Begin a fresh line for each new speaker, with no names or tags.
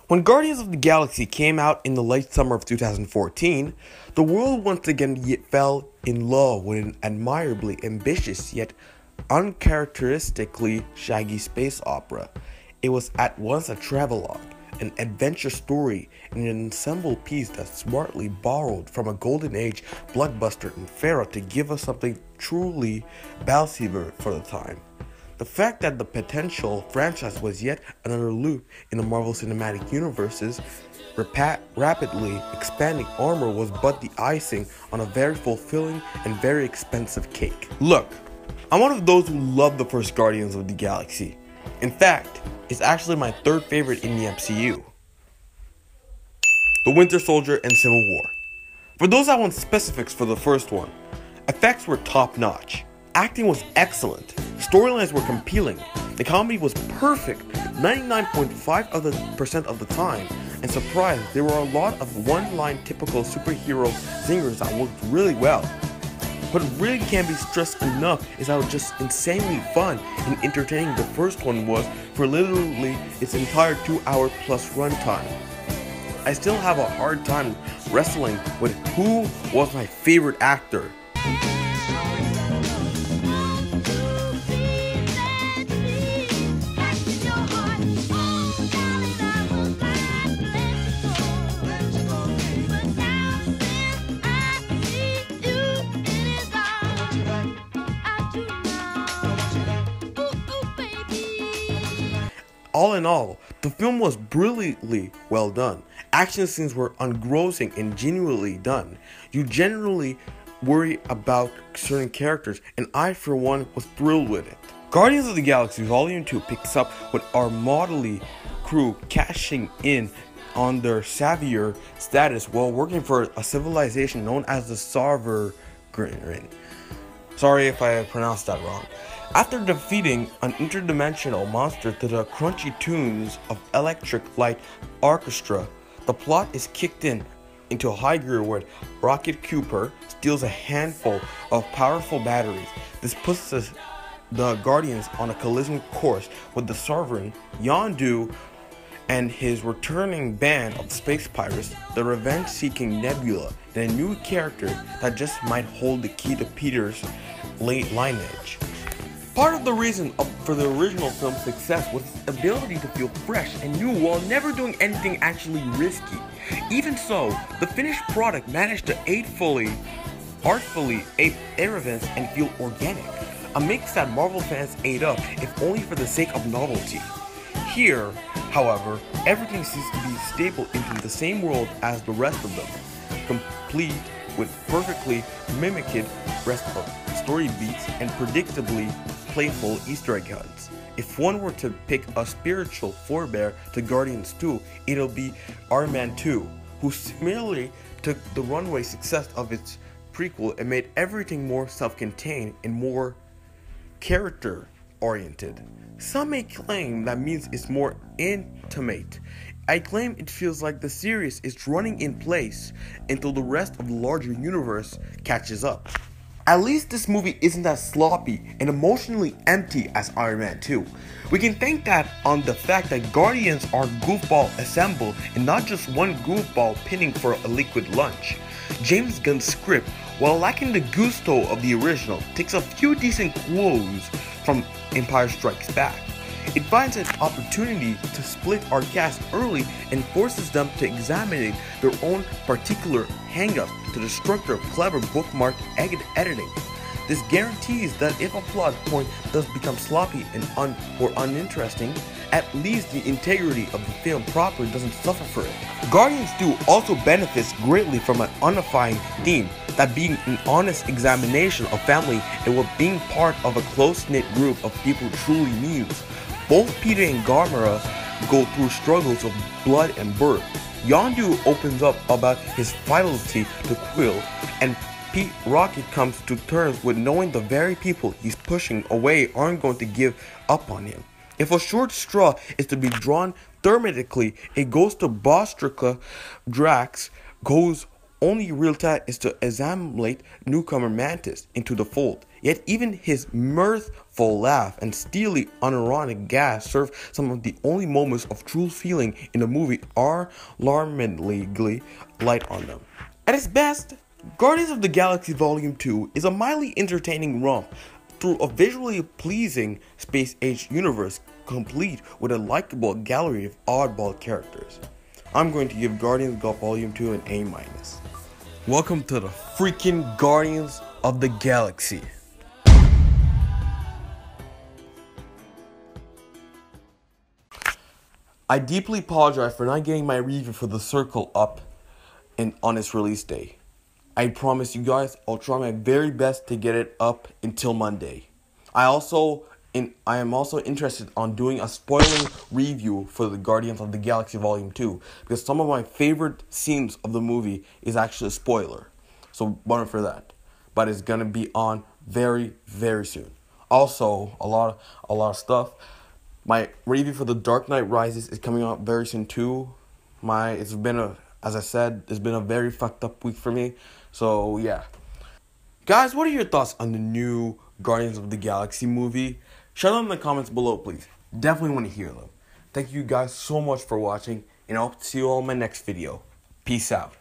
When Guardians of the Galaxy came out in the late summer of 2014, the world once again fell in love with an admirably ambitious yet uncharacteristically shaggy space opera. It was at once a travelogue, an adventure story, and an ensemble piece that smartly borrowed from a golden age blockbuster in Farah to give us something truly Balsiver for the time. The fact that the potential franchise was yet another loop in the Marvel Cinematic Universe's rapidly expanding armor was but the icing on a very fulfilling and very expensive cake. Look, I'm one of those who love the first Guardians of the Galaxy. In fact, it's actually my third favorite in the MCU. The Winter Soldier and Civil War. For those that want specifics for the first one, effects were top-notch. Acting was excellent, storylines were compelling, the comedy was perfect 99.5% of the time, and surprise, there were a lot of one-line typical superhero zingers that worked really well. What really can't be stressed enough is how just insanely fun and entertaining the first one was for literally its entire 2-hour plus runtime. I still have a hard time wrestling with who was my favorite actor. All in all, the film was brilliantly well done. Action scenes were engrossing and genuinely done. You generally worry about certain characters, and I for one was thrilled with it. Guardians of the Galaxy Volume 2 picks up with our motley crew cashing in on their savior status while working for a civilization known as the Sovereign. Sorry if I pronounced that wrong. After defeating an interdimensional monster to the crunchy tunes of Electric Light Orchestra, the plot is kicked into high gear where Rocket Cooper steals a handful of powerful batteries. This puts the Guardians on a collision course with the Sovereign, Yondu, and his returning band of space pirates, the revenge-seeking Nebula, and a new character that just might hold the key to Peter's late lineage. Part of the reason for the original film's success was its ability to feel fresh and new while never doing anything actually risky. Even so, the finished product managed to artfully ape air events and feel organic, a mix that Marvel fans ate up if only for the sake of novelty. Here, however, everything seems to be stapled into the same world as the rest of them, complete with perfectly mimicked rest of story beats and predictably playful Easter egg hunts. If one were to pick a spiritual forebear to Guardians 2, it'll be Iron Man 2, who similarly took the runway success of its prequel and made everything more self-contained and more character-oriented. Some may claim that means it's more intimate. I claim it feels like the series is running in place until the rest of the larger universe catches up. At least this movie isn't as sloppy and emotionally empty as Iron Man 2. We can thank that on the fact that Guardians are goofball assembled and not just one goofball pinning for a liquid lunch. James Gunn's script, while lacking the gusto of the original, takes a few decent quotes from Empire Strikes Back. It finds an opportunity to split our cast early and forces them to examine their own particular hang-ups to the structure of clever bookmark editing. This guarantees that if a plot point does become sloppy and or uninteresting, at least the integrity of the film proper doesn't suffer for it. Guardians 2 also benefits greatly from an unifying theme, that being an honest examination of family and what being part of a close-knit group of people truly means. Both Peter and Gamora go through struggles of blood and birth. Yondu opens up about his fidelity to Quill, and Pete Rocket comes to terms with knowing the very people he's pushing away aren't going to give up on him. If a short straw is to be drawn thematically, it goes to Bostrica Drax, whose only real task is to assimilate newcomer Mantis into the fold. Yet even his mirthful laugh and steely, unironic gas serve some of the only moments of true feeling in the movie are alarmingly light on them. At its best, Guardians of the Galaxy Volume 2 is a mildly entertaining romp through a visually pleasing space-age universe complete with a likable gallery of oddball characters. I'm going to give Guardians of Volume 2 an A-. Welcome to the freaking Guardians of the Galaxy. I deeply apologize for not getting my review for The Circle up on its release day. I promise you guys, I'll try my very best to get it up until Monday. I am also interested on doing a spoiling review for the Guardians of the Galaxy Volume 2 because some of my favorite scenes of the movie is actually a spoiler. So wait for that. But it's gonna be on very, very soon. Also, a lot of stuff. My review for The Dark Knight Rises is coming out very soon too. As I said, it's been a very fucked up week for me. So yeah. Guys, what are your thoughts on the new Guardians of the Galaxy movie? Share them in the comments below, please. Definitely want to hear them. Thank you guys so much for watching, and I hope to see you all in my next video. Peace out.